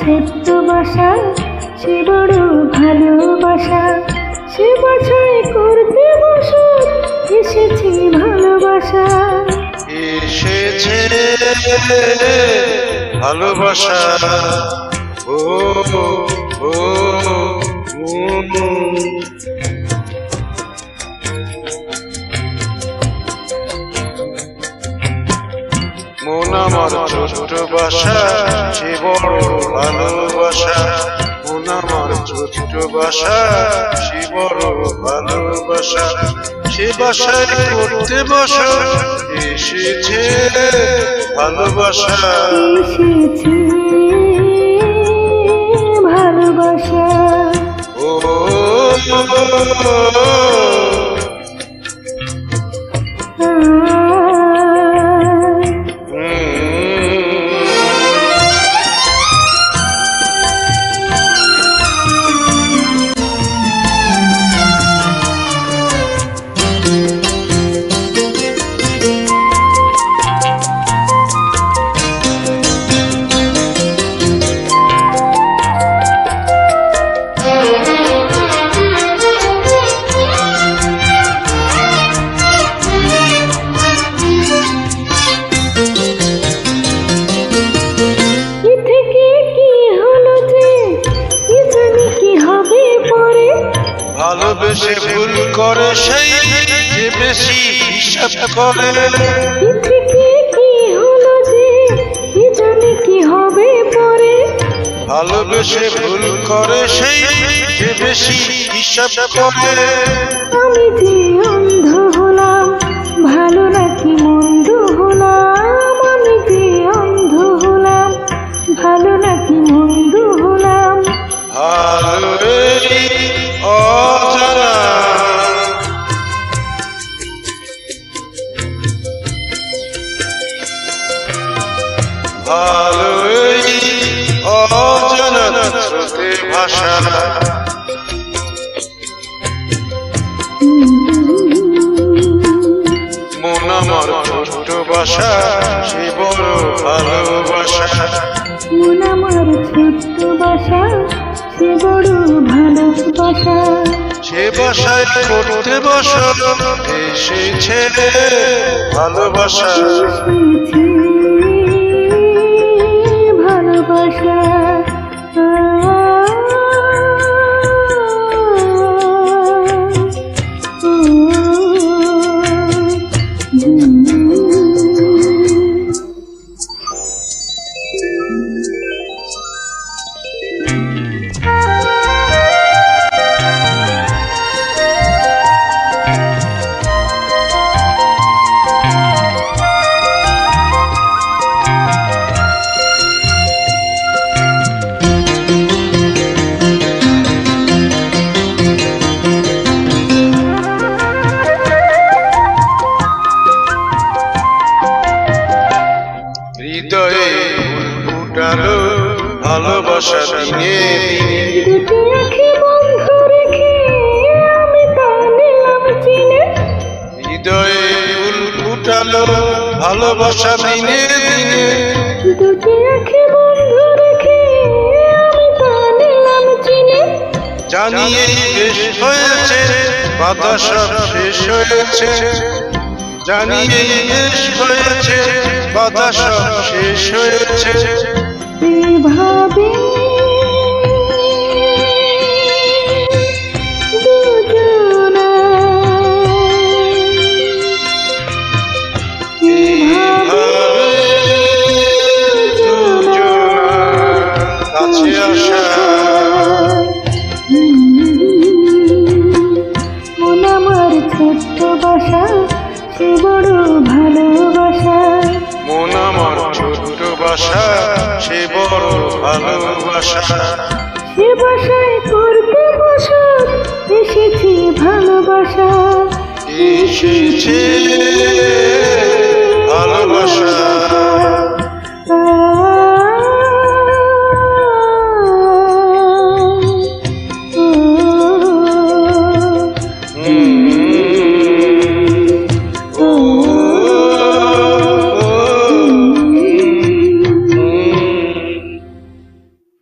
ছোট্ট বাসা সে বড় ভালোবাসা, সে বাসায় করতে বসত এসেছে ভালোবাসা, এসেছে ভালোবাসা। ও ও মন আমার ছোট্ট বাসা সে বড় ভালোবাসা, মন আমার ছোট্ট বাসা সে বড় ভালোবাসা, সে বাসায় করতে বসো এসেছে ভালোবাসা, এসেছে ভালোবাসা। ও ভালোবেসে ভুল করে সেই যে বেশি হিসাব করে, কি হলো যে কি জানি কি হবে পরে, ভালোবেসে ভুল করে সেই যে বেশি হিসাব করে। আমি যে অন্ধ হলাম ভালো নাকি মন্দ হলাম, আমি যে অন্ধ হলাম ভালো নাকি মন্দ হলাম, ভালো অজানা ভালোই অজানা স্রোতে ভাষা, মন আমার ছোট্ট বাসা সে বড় ভালোবাসা, মন আমার ছোট্ট বাসা সে বড় ভালোবাসা, সে বাসায় করতে বসো এসেছে ভালোবাসা, এসেছে ভালোবাসা। হৃদয়ে ফুটালো ভালোবাসা দিনে দিনে, দুটি আঁখি বন্ধ রেখে আমি তা নিলাম চিনে, হৃদয়ে ফুল ফুটালো ভালোবাসা দিনে দিনে, দুটি আঁখি বন্ধ রেখে আমি তা নিলাম চিনে, জানিয়ে বেশ হয়েছে বাধা সব শেষ হয়েছে, জানিয়ে বেশ হয়েছে বাধা সব শেষ হয়েছে, এভাবে দুজনায় বাসা সে বাসায় করতে বসত এসেছি ভালোবাসা এসেছে ভালোবাসা